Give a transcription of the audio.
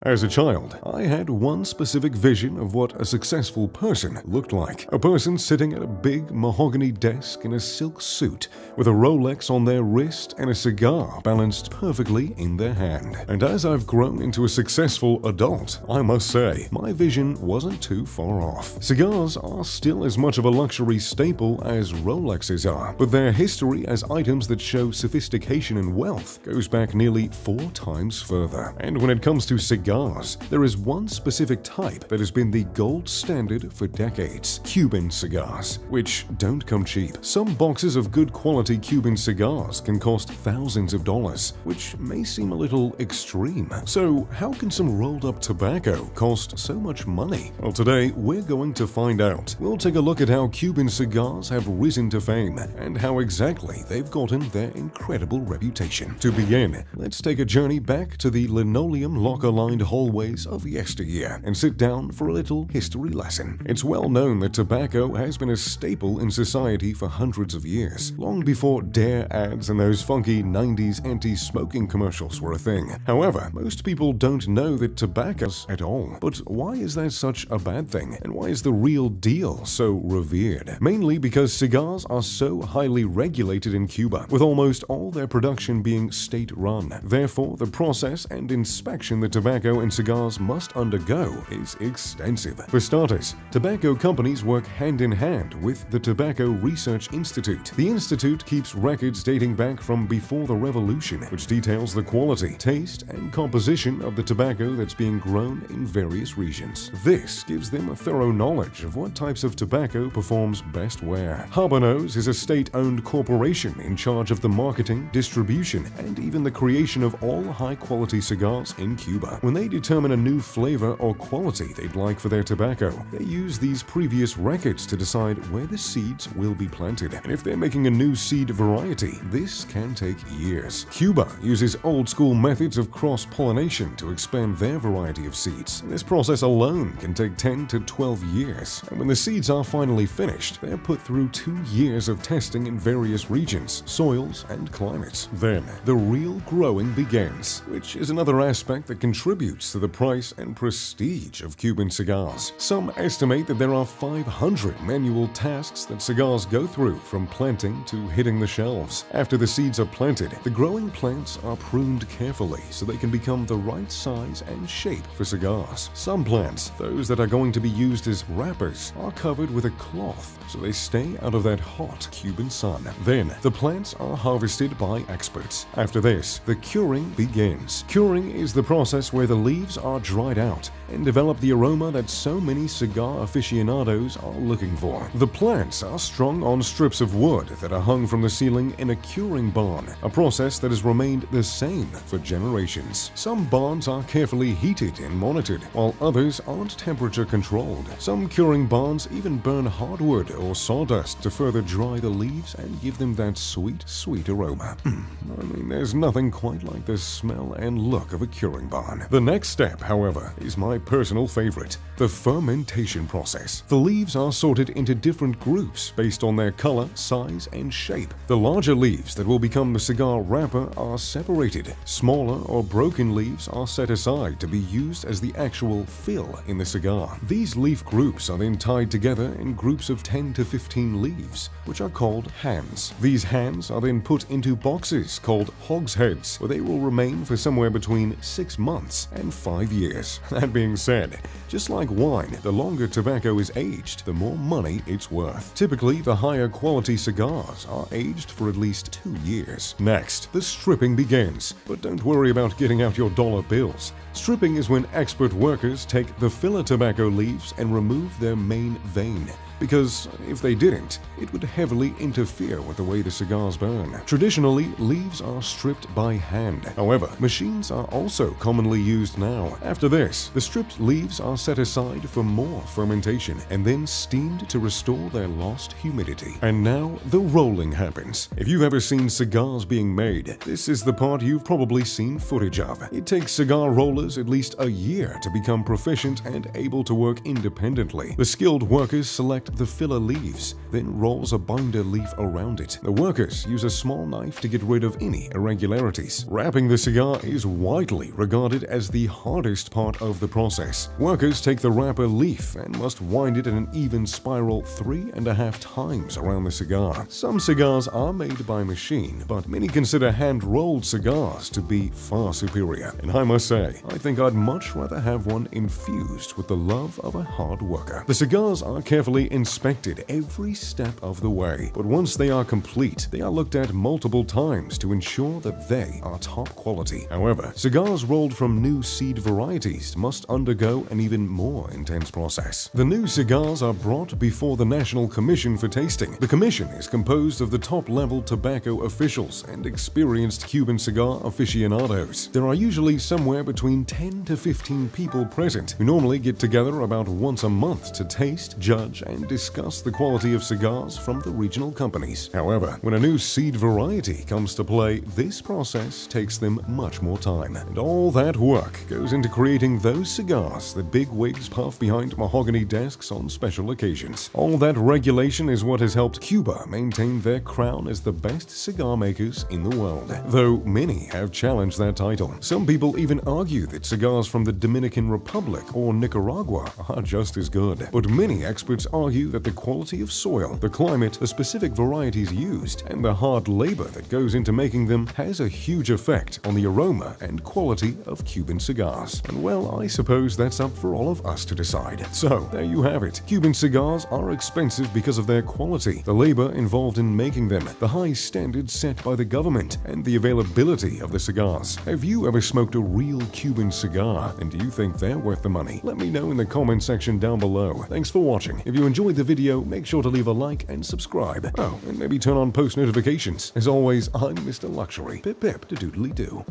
As a child, I had one specific vision of what a successful person looked like. A person sitting at a big mahogany desk in a silk suit, with a Rolex on their wrist and a cigar balanced perfectly in their hand. And as I've grown into a successful adult, I must say, my vision wasn't too far off. Cigars are still as much of a luxury staple as Rolexes are, but their history as items that show sophistication and wealth goes back nearly 4 times further. And when it comes to cigars, there is one specific type that has been the gold standard for decades: Cuban cigars, which don't come cheap. Some boxes of good quality Cuban cigars can cost thousands of dollars, which may seem a little extreme. So how can some rolled up tobacco cost so much money? Well, today we're going to find out. We'll take a look at how Cuban cigars have risen to fame and how exactly they've gotten their incredible reputation. To begin, let's take a journey back to the linoleum locker-lined hallways of yesteryear and sit down for a little history lesson. It's well known that tobacco has been a staple in society for hundreds of years, long before Dare ads and those funky 90s anti-smoking commercials were a thing. However, most people don't know that tobacco's at all. But why is that such a bad thing? And why is the real deal so revered? Mainly because cigars are so highly regulated in Cuba, with almost all their production being state-run. Therefore, the process and inspection that tobacco and cigars must undergo is extensive. For starters, tobacco companies work hand in hand with the Tobacco Research Institute. The institute keeps records dating back from before the Revolution, which details the quality, taste, and composition of the tobacco that's being grown in various regions. This gives them a thorough knowledge of what types of tobacco performs best where. Habanos is a state-owned corporation in charge of the marketing, distribution, and even the creation of all high-quality cigars in Cuba. When they determine a new flavor or quality they'd like for their tobacco, they use these previous records to decide where the seeds will be planted. And if they're making a new seed variety, this can take years. Cuba uses old-school methods of cross-pollination to expand their variety of seeds. This process alone can take 10 to 12 years. And when the seeds are finally finished, they're put through 2 years of testing in various regions, soils, and climates. Then, the real growing begins, which is another aspect that contributes to the price and prestige of Cuban cigars. Some estimate that there are 500 manual tasks that cigars go through from planting to hitting the shelves. After the seeds are planted, the growing plants are pruned carefully so they can become the right size and shape for cigars. Some plants, those that are going to be used as wrappers, are covered with a cloth so they stay out of that hot Cuban sun. Then, the plants are harvested by experts. After this, the curing begins. Curing is the process where the leaves are dried out and develop the aroma that so many cigar aficionados are looking for. The plants are strung on strips of wood that are hung from the ceiling in a curing barn, a process that has remained the same for generations. Some barns are carefully heated and monitored, while others aren't temperature controlled. Some curing barns even burn hardwood or sawdust to further dry the leaves and give them that sweet, sweet aroma. There's nothing quite like the smell and look of a curing barn. The next step, however, is my personal favorite: the fermentation process. The leaves are sorted into different groups based on their color, size, and shape. The larger leaves that will become the cigar wrapper are separated. Smaller or broken leaves are set aside to be used as the actual fill in the cigar. These leaf groups are then tied together in groups of 10 to 15 leaves, which are called hands. These hands are then put into boxes called hogsheads, where they will remain for somewhere between 6 months and 5 years. That being said, just like wine, the longer tobacco is aged, the more money it's worth. Typically, the higher quality cigars are aged for at least 2 years. Next, the stripping begins. But don't worry about getting out your dollar bills. Stripping is when expert workers take the filler tobacco leaves and remove their main vein, because if they didn't, it would heavily interfere with the way the cigars burn. Traditionally, leaves are stripped by hand. However, machines are also commonly used now. After this, the stripped leaves are set aside for more fermentation and then steamed to restore their lost humidity. And now, the rolling happens. If you've ever seen cigars being made, this is the part you've probably seen footage of. It takes cigar rollers at least a year to become proficient and able to work independently. The skilled workers select the filler leaves, then rolls a binder leaf around it. The workers use a small knife to get rid of any irregularities. Wrapping the cigar is widely regarded as the hardest part of the process. Workers take the wrapper leaf and must wind it in an even spiral 3.5 times around the cigar. Some cigars are made by machine, but many consider hand-rolled cigars to be far superior. And I must say, I think I'd much rather have one infused with the love of a hard worker. The cigars are carefully inspected every step of the way, but once they are complete, they are looked at multiple times to ensure that they are top quality. However, cigars rolled from new seed varieties must undergo an even more intense process. The new cigars are brought before the National Commission for Tasting. The commission is composed of the top-level tobacco officials and experienced Cuban cigar aficionados. There are usually somewhere between 10 to 15 people present who normally get together about once a month to taste, judge, and discuss the quality of cigars from the regional companies. However, when a new seed variety comes to play, this process takes them much more time. And all that work goes into creating those cigars that big wigs puff behind mahogany desks on special occasions. All that regulation is what has helped Cuba maintain their crown as the best cigar makers in the world, though many have challenged that title. Some people even argue that cigars from the Dominican Republic or Nicaragua are just as good. But many experts argue that the quality of soil, the climate, the specific varieties used, and the hard labor that goes into making them has a huge effect on the aroma and quality of Cuban cigars. And well, I suppose that's up for all of us to decide. So, there you have it. Cuban cigars are expensive because of their quality, the labor involved in making them, the high standards set by the government, and the availability of the cigars. Have you ever smoked a real Cuban cigar, and do you think they're worth the money? Let me know in the comment section down below. Thanks for watching. If you enjoyed the video, make sure to leave a like and subscribe. Oh, and maybe turn on post notifications. As always, I'm Mr. Luxury. Pip pip to doodly do.